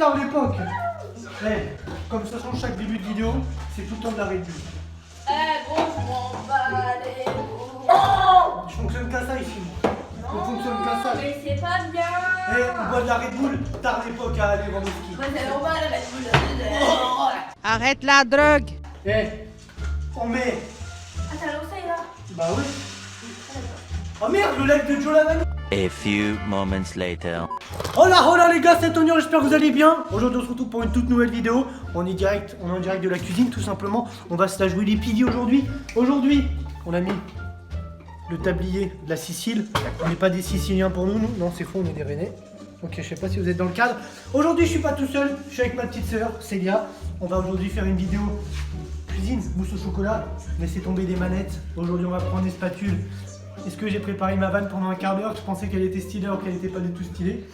tard l'époque. Hey, comme ça change chaque début de vidéo, c'est tout le temps de la Red Bull. Bon, je m'en bats les couilles. Je fonctionne qu'à ça ici. On fonctionne qu'à ça. Mais c'est pas bien. Eh, on boit de la Red Bull, tard l'époque à aller vendre le ski. Moi, c'est normal, la Red Bull. Arrête la drogue! Eh, on met. Ah, t'as lancé là? Bah oui. Oh merde, le live de Joe Lavano. A few moments later. Oh là les gars, c'est Tonio, j'espère que vous allez bien. Aujourd'hui on se retrouve pour une toute nouvelle vidéo. On est en direct de la cuisine tout simplement. On va se la jouer les pidis aujourd'hui. Aujourd'hui, on a mis le tablier de la Sicile. On n'est pas des Siciliens pour nous. Non, c'est faux, on est des Rennais. Ok, je sais pas si vous êtes dans le cadre. Aujourd'hui, je suis pas tout seul, je suis avec ma petite sœur, Célia. On va aujourd'hui faire une vidéo cuisine, mousse au chocolat. Laissez tomber des manettes. Aujourd'hui, on va prendre des spatules. Est-ce que j'ai préparé ma vanne pendant un quart d'heure? Je pensais qu'elle était stylée alors qu'elle n'était pas du tout stylée.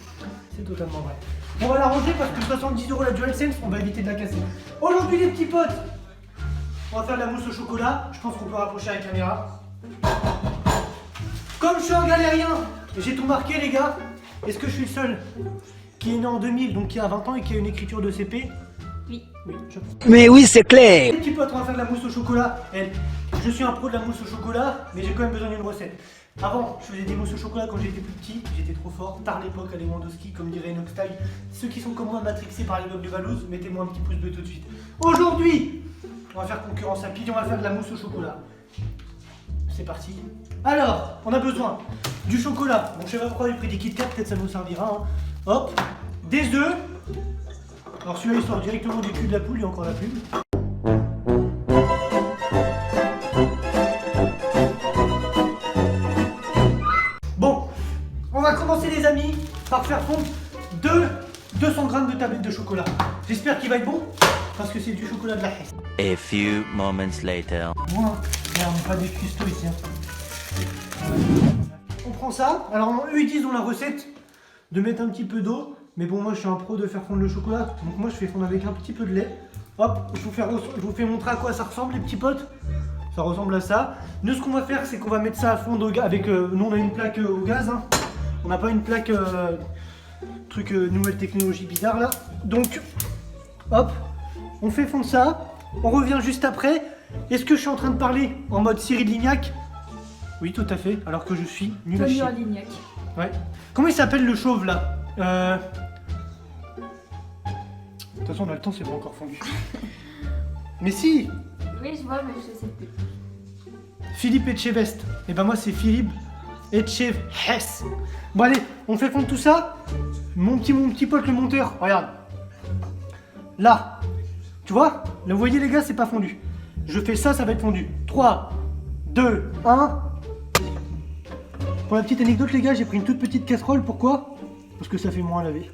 C'est totalement vrai. On va la ranger parce que 70 € la DualSense, on va éviter de la casser. Aujourd'hui les petits potes, on va faire de la mousse au chocolat. Je pense qu'on peut rapprocher la caméra. Comme je suis un galérien, j'ai tout marqué les gars. Est-ce que je suis le seul qui est né en 2000, donc qui a 20 ans et qui a une écriture de CP? Oui. Oui, je pense. Mais oui, c'est clair! Les petits potes, on va faire de la mousse au chocolat. Je suis un pro de la mousse au chocolat, mais j'ai quand même besoin d'une recette. Avant, je faisais des mousses au chocolat quand j'étais plus petit, j'étais trop fort. Tard l'époque à Lewandowski, comme dirait Inoxtyle. Ceux qui sont comme moi matrixés par les blocs de Valouz, mettez-moi un petit pouce bleu tout de suite. Aujourd'hui, on va faire concurrence à Pidi, on va faire de la mousse au chocolat. C'est parti. Alors, on a besoin du chocolat. Bon, je sais pas pourquoi j'ai pris des Kit Kat, peut-être ça nous servira. Hein. Hop, des œufs. Alors celui-là il sort directement du cul de la poule, il y a encore la pub. Bon, on va commencer les amis par faire fondre 200 g de tablette de chocolat. J'espère qu'il va être bon, parce que c'est du chocolat de la Hesse. A few moments later. Bon, hein. On n'est pas des custos ici. Hein. On prend ça, alors eux ils disent dans la recette de mettre un petit peu d'eau. Mais bon, moi je suis un pro de faire fondre le chocolat, donc moi je fais fondre avec un petit peu de lait. Hop, je vous fais montrer à quoi ça ressemble les petits potes. Ça ressemble à ça. Nous ce qu'on va faire c'est qu'on va mettre ça à fondre au gaz avec... nous on a une plaque au gaz, hein. On n'a pas une plaque truc nouvelle technologie bizarre là. Donc, hop, on fait fondre ça. On revient juste après. Est-ce que je suis en train de parler en mode Cyril Lignac? Oui tout à fait, alors que je suis nul à chier. Tonio Lignac. Ouais. Comment il s'appelle le chauve là? De toute façon, on a le temps, c'est pas encore fondu. Mais si! Oui, je vois, mais je sais plus. Philippe Etchebest. Et ben moi, c'est Philippe Etchebest. Bon, allez, on fait fondre tout ça. Mon petit pote, le monteur, regarde. Là. Tu vois? Là, vous voyez, les gars, c'est pas fondu. Je fais ça, ça va être fondu. 3, 2, 1. Pour la petite anecdote, les gars, j'ai pris une toute petite casserole. Pourquoi? Parce que ça fait moins à laver.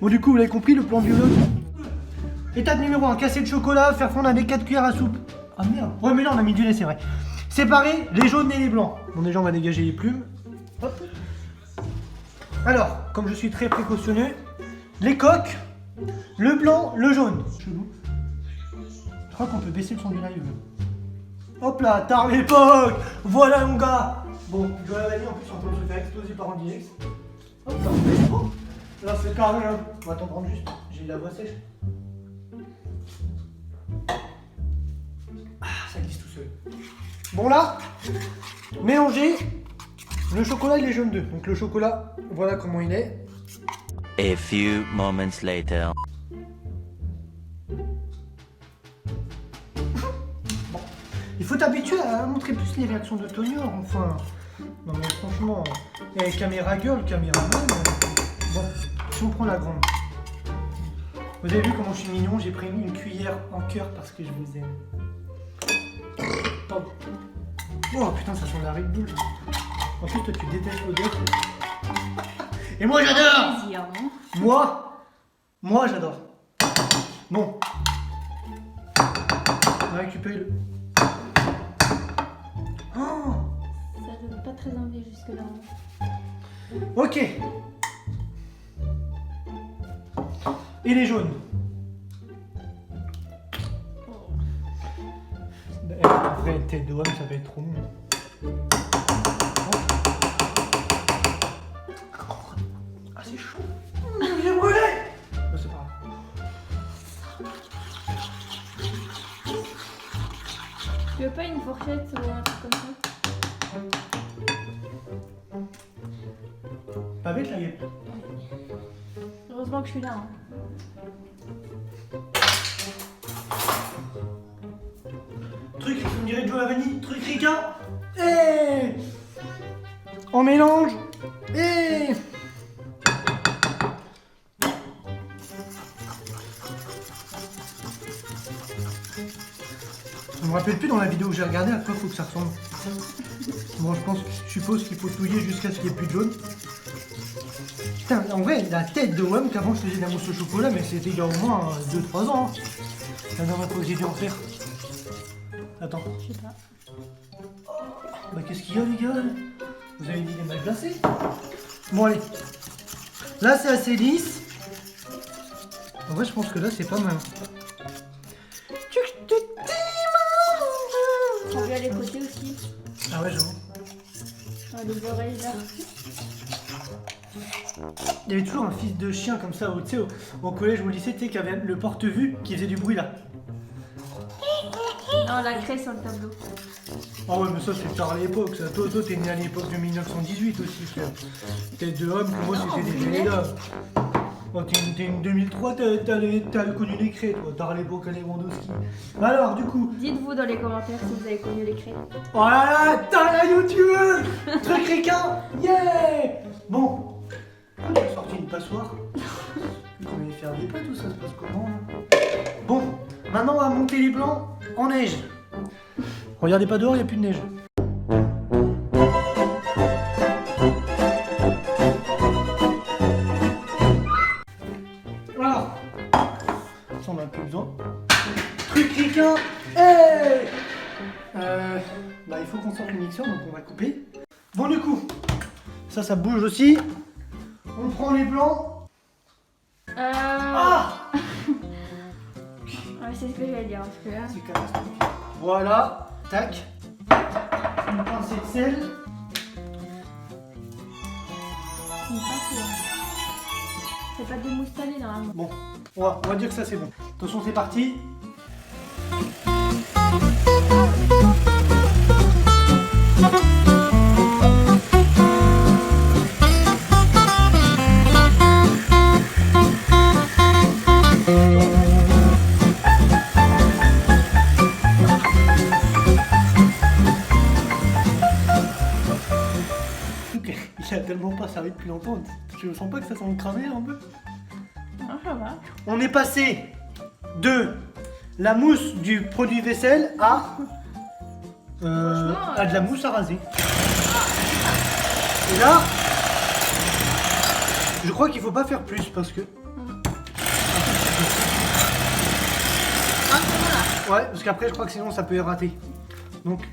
Bon, du coup, vous l'avez compris, le plan du vlog. Étape numéro 1, casser le chocolat, faire fondre avec 4 cuillères à soupe. Ah merde. Ouais, mais là, on a mis du lait, c'est vrai. Séparer les jaunes et les blancs. Bon, déjà, on va dégager les plumes. Hop. Alors, comme je suis très précautionneux, les coques, le blanc, le jaune. Chelou. Je crois qu'on peut baisser le son du live. Hop là, tard l'époque. Voilà, mon gars. Bon, je dois la vanille en plus, on peut se faire exploser par un direct. Hop là, bon. Là c'est carré, hein. On va t'en prendre juste, j'ai la voix sèche. Ah, ça glisse tout seul. Bon là, mélangez le chocolat et les jaunes d'œufs. Donc le chocolat, voilà comment il est. A few moments later. Bon, il faut t'habituer à montrer plus les réactions de Tonio, enfin. Non mais franchement, caméra gueule, caméra man. Bon, si on prend la grande. Vous avez vu comment je suis mignon, j'ai pris une cuillère en cœur parce que je vous aime. Pardon. Oh putain, ça sent la Red Bull. En plus, toi tu détestes l'odeur. Et moi j'adore. Plaisir, non? Moi j'adore. Bon. On va récupérer le... Oh. Ça donne pas très envie jusque-là. Ok. Et les jaunes. Après, une tête de homme, ça va être trop bon. Ah, c'est chaud. J'ai brûlé. Oh, c'est pas grave. Tu veux pas une fourchette ou un truc comme ça? Pas bête la gueule. Heureusement que je suis là. Hein. Truc, on dirait de l'eau à la vanille. Truc ricain. Et on mélange. Et je me rappelle plus dans la vidéo que j'ai regardée à quoi faut que ça ressemble. Bon, je suppose qu'il faut touiller jusqu'à ce qu'il n'y ait plus de jaune. Putain, en vrai, la tête de WAM qu'avant je faisais de la mousse au chocolat, mais c'était il y a au moins 2-3 ans. Hein. La dernière fois que j'ai dû en faire. Attends. Je sais pas. Bah qu'est-ce qu'il y a les gars? Vous avez une idée mal placée? Bon allez. Là c'est assez lisse. En vrai je pense que là c'est pas mal. On regarde les côtés aussi. Ah ouais j'avoue. Ah, les oreilles là. Il y avait toujours un fils de chien comme ça tu sais, au collège ou au lycée, tu sais, qui avait le porte-vue qui faisait du bruit là. Non, la craie sur le tableau. Ah ouais mais ça c'est tard à l'époque ça. Toi t'es né à l'époque de 1918 aussi frère. Tête de homme, pour moi c'était des gélés là. Oh, t'es une 2003, t'as connu les craies toi, tard à l'époque à Lewandowski. Alors du coup. Dites-vous dans les commentaires si vous avez connu les craies. Oh là là, t'as la youtubeuse. Truc ricain. Yeah. Bon. J'ai sorti une passoire. On va faire des plats, tout ça se passe comment là? Bon, maintenant on va monter les blancs en neige. Regardez pas dehors, il n'y a plus de neige. Voilà. Ça on a plus besoin. Truc ricain. Hey. Bah il faut qu'on sorte le mixeur, donc on va couper. Bon du coup, ça bouge aussi. On prend les blancs. Ah. Ouais, c'est ce que j'allais dire, parce que là... C'est catastrophique. Voilà, tac. Une pincée de sel. C'est une peinture. C'est pas démoustané normalement. Bon, on va dire que ça c'est bon. Attention, c'est parti. Il a tellement pas servi depuis longtemps, tu sens pas que ça sent le cramé un peu? Non, ça va. On est passé de la mousse du produit vaisselle à de la mousse à raser. Et là, je crois qu'il faut pas faire plus parce que... Ouais, parce qu'après je crois que sinon ça peut rater. Donc,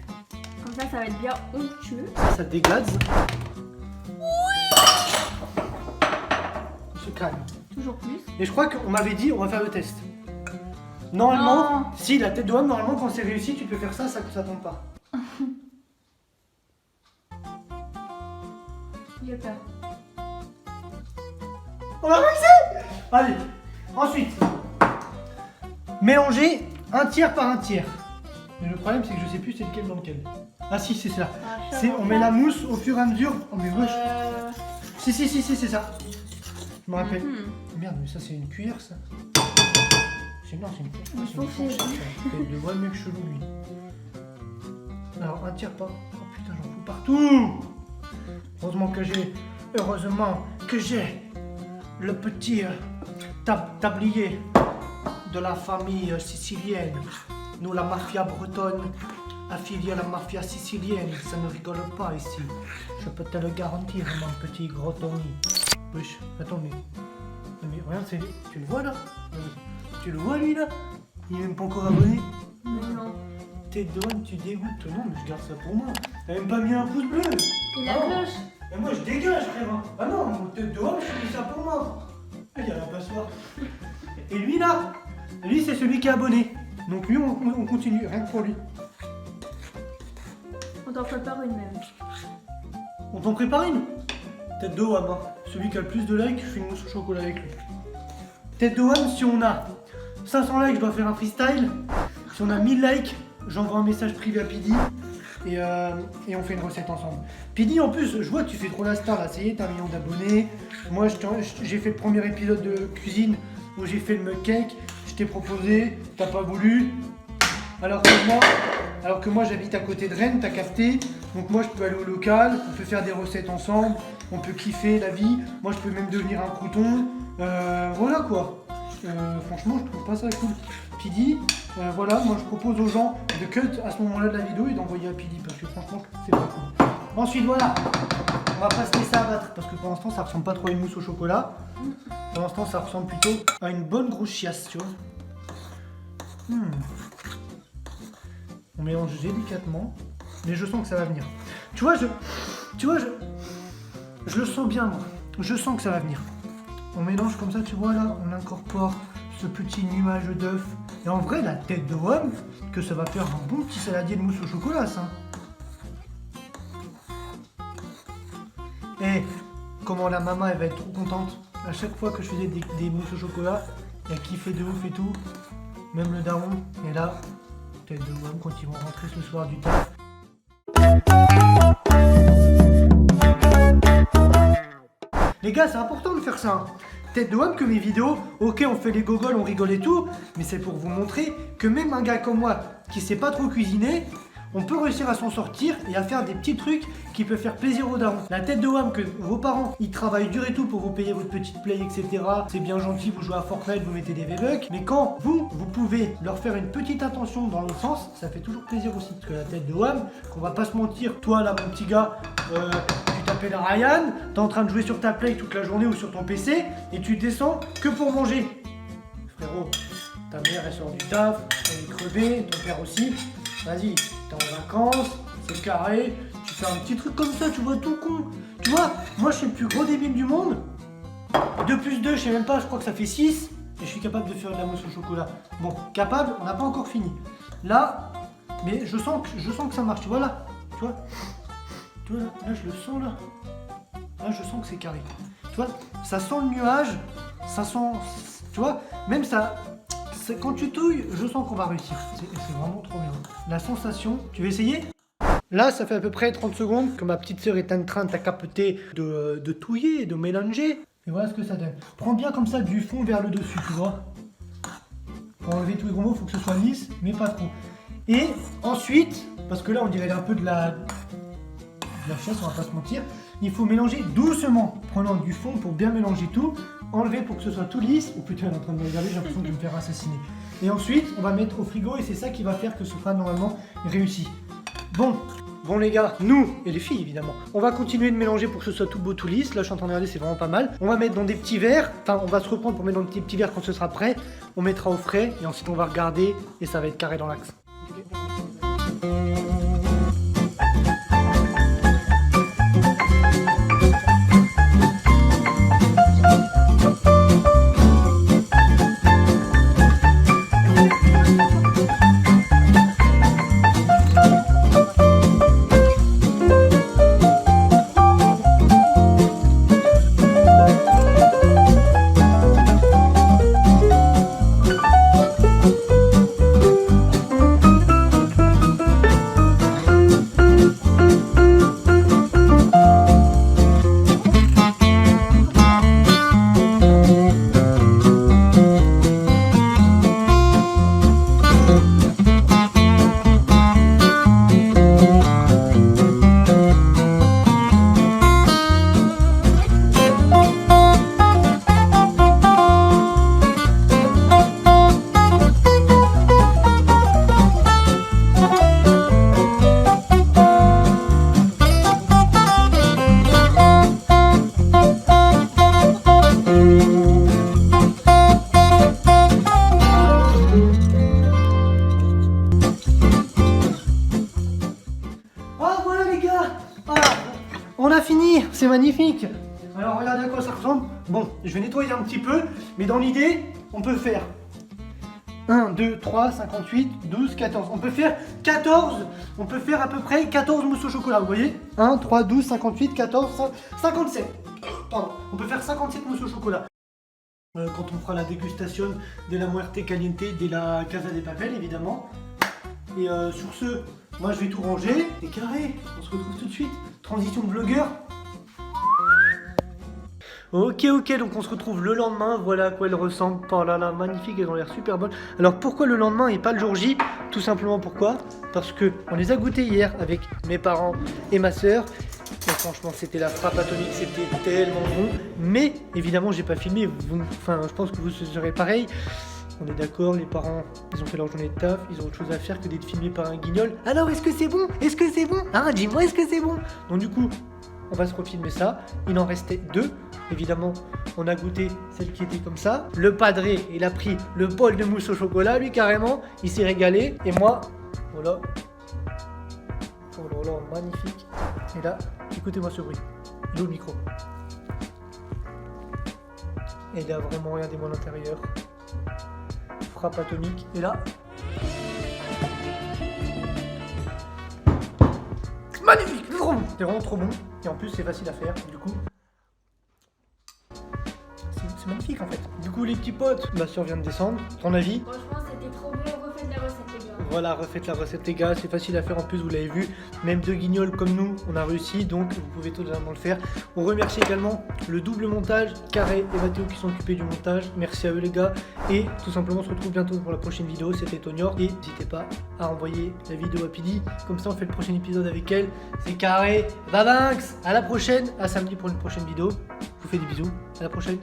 Comme ça va être bien onctueux. ça déglaze. On se calme. Toujours plus. Et je crois qu'on m'avait dit, on va faire le test. Normalement, Non. si la tête de homme, normalement quand c'est réussi, tu peux faire ça, ça tombe pas. J'ai peur. On a réussi. Allez, ensuite, mélanger un tiers par un tiers. Mais le problème, c'est que je sais plus c'est lequel dans lequel. Ah si, c'est ça. On met la mousse au fur et à mesure. Oh mais wesh. Si, c'est ça. Je me rappelle. Merde, mais ça c'est une cuillère ça. Non, c'est une cuillère. Il faut que c'est- Tête de vrai mec chelou lui. Alors un tiers par... Oh putain, j'en fous partout. Heureusement que j'ai le petit tablier de la famille sicilienne. Nous, la mafia bretonne, affiliée à la mafia sicilienne, ça ne rigole pas ici. Je peux te le garantir, mon petit gros Tony. Wesh, attends, mais regarde, tu le vois là? Tu le vois lui là? Il est même pas encore abonné. Non. Tête de homme, tu dégoûtes. Non, mais je garde ça pour moi. T'as même pas mis un pouce bleu. Et la Ah. cloche. Et moi je dégage, frère. Ah non, mon tête de homme, je fais ça pour moi. Ah, il y a la passoire. Et lui là, lui c'est celui qui est abonné. Donc lui, on continue, rien que pour lui. On t'en prépare une même. On t'en prépare une? Tête de homme, hein. Celui qui a le plus de likes, je fais une mousse au chocolat avec lui. Tête de homme, si on a 500 likes, je dois faire un freestyle. Si on a 1000 likes, j'envoie un message privé à Pidi et on fait une recette ensemble. Pidi, en plus, je vois que tu fais trop la star là, ça y est, t'as 1 million d'abonnés. Moi, j'ai fait le premier épisode de cuisine où j'ai fait le mug cake. Je t'ai proposé, t'as pas voulu. Alors que moi j'habite à côté de Rennes, t'as capté. Donc moi je peux aller au local, on peut faire des recettes ensemble, on peut kiffer la vie. Moi je peux même devenir un crouton. Voilà quoi. Franchement je trouve pas ça cool. Pidi, voilà, moi je propose aux gens de cut à ce moment-là de la vidéo et d'envoyer à Pidi parce que franchement je trouve que c'est pas cool. Ensuite voilà, on va pas se laisser abattre parce que pour l'instant ça ressemble pas trop à une mousse au chocolat. Pour l'instant ça ressemble plutôt à une bonne grosse chiasse, tu vois. On mélange délicatement, mais je sens que ça va venir. Tu vois, je le sens bien moi. Je sens que ça va venir. On mélange comme ça, tu vois là, on incorpore ce petit nuage d'œuf. Et en vrai, la tête de WOM, que ça va faire un bon petit saladier de mousse au chocolat, ça. Et comment la maman, elle va être trop contente. À chaque fois que je faisais des mousses au chocolat, elle kiffait de ouf et tout. Même le daron. Et là, tête de WOM quand ils vont rentrer ce soir du taf. Les gars, c'est important de faire ça. Hein. Tête de WOM que mes vidéos, ok, on fait les gogoles, on rigole et tout, mais c'est pour vous montrer que même un gars comme moi qui sait pas trop cuisiner, on peut réussir à s'en sortir et à faire des petits trucs qui peuvent faire plaisir aux darons. La tête de WOM que vos parents, ils travaillent dur et tout pour vous payer votre petite play, etc. C'est bien gentil, vous jouez à Fortnite, vous mettez des V-Bucks. Mais quand vous pouvez leur faire une petite attention dans l'autre sens, ça fait toujours plaisir aussi. Parce que la tête de WOM, qu'on va pas se mentir, toi là mon petit gars, tu t'appelles Ryan, t'es en train de jouer sur ta play toute la journée ou sur ton PC, et tu descends que pour manger. Frérot, ta mère elle sort du taf, elle est crevée, ton père aussi. Vas-y, t'es en vacances, c'est carré, tu fais un petit truc comme ça, tu vois, tout con. Tu vois, moi je suis le plus gros débile du monde. 2 plus 2, je sais même pas, je crois que ça fait 6. Et je suis capable de faire de la mousse au chocolat. Bon, capable, on n'a pas encore fini. Là, mais je sens que ça marche, tu vois là. Tu vois, là je le sens là. Là je sens que c'est carré. Tu vois, ça sent le nuage, ça sent, tu vois, même ça... Quand tu touilles, je sens qu'on va réussir. C'est vraiment trop bien. La sensation, tu veux essayer? Là, ça fait à peu près 30 secondes que ma petite sœur est en train de capter, de touiller, de mélanger. Et voilà ce que ça donne. Prends bien comme ça du fond vers le dessus, tu vois. Pour enlever tous les gros mots, il faut que ce soit lisse, mais pas trop. Et ensuite, parce que là on dirait un peu de la chasse, on va pas se mentir, il faut mélanger doucement, prenant du fond pour bien mélanger tout. Enlever pour que ce soit tout lisse. Oh putain, elle est en train de me regarder, j'ai l'impression de me faire assassiner. Et ensuite, on va mettre au frigo et c'est ça qui va faire que ce sera normalement réussi. Bon les gars, nous et les filles évidemment, on va continuer de mélanger pour que ce soit tout beau, tout lisse. Là, je suis en train de regarder, c'est vraiment pas mal. On va mettre dans des petits verres, enfin, on va se reprendre pour mettre dans des petits verres quand ce sera prêt. On mettra au frais et ensuite on va regarder et ça va être carré dans l'axe. On a fini, c'est magnifique. Alors regardez à quoi ça ressemble. Bon, je vais nettoyer un petit peu, mais dans l'idée, on peut faire 1, 2, 3, 58, 12, 14. On peut faire 14, on peut faire à peu près 14 mousses au chocolat, vous voyez 1, 3, 12, 58, 14, 57. Pardon, on peut faire 57 mousses au chocolat. Quand on fera la dégustation de la Muerte Caliente de la Casa de Papel, évidemment. Et sur ce, moi je vais tout ranger. C'est carré, on se retrouve tout de suite. Transition de vlogueur. Ok, donc on se retrouve le lendemain, voilà à quoi elles ressemblent. Oh là là, magnifique, elles ont l'air super bonnes. Alors pourquoi le lendemain et pas le jour J? Tout simplement pourquoi? Parce que on les a goûtées hier avec mes parents et ma soeur. Et franchement, c'était la frappe atomique, c'était tellement bon. Mais évidemment, j'ai pas filmé. Enfin, je pense que vous serez pareil. On est d'accord, les parents, ils ont fait leur journée de taf, ils ont autre chose à faire que d'être filmés par un guignol. Alors, est-ce que c'est bon? Est-ce que c'est bon? Hein, dis-moi, est-ce que c'est bon? Donc du coup, on va se refilmer ça. Il en restait 2. Évidemment, on a goûté celle qui était comme ça. Le padré, il a pris le bol de mousse au chocolat, lui carrément. Il s'est régalé. Et moi, voilà. Oh là là, magnifique. Et là, écoutez-moi ce bruit. Il est où le micro? Et il a vraiment regardez moi à l'intérieur. Frappe atomique. Et là. Magnifique, c'est trop bon. C'est vraiment trop bon. Et en plus, c'est facile à faire. Du coup, c'est magnifique en fait. Du coup, les petits potes, ma soeur vient de descendre. Ton avis? Franchement, c'était trop bon. Refaites la recette, les gars. Voilà, refaites la recette les gars, c'est facile à faire en plus, vous l'avez vu. Même 2 guignols comme nous, on a réussi, donc vous pouvez totalement le faire. On remercie également le double montage, Carré et Mathéo qui sont occupés du montage. Merci à eux les gars. Et tout simplement, on se retrouve bientôt pour la prochaine vidéo, c'était Tonior. Et n'hésitez pas à envoyer la vidéo à Pidi, comme ça on fait le prochain épisode avec elle. C'est Carré, Babanks, à la prochaine, à samedi pour une prochaine vidéo. Je vous fais des bisous, à la prochaine.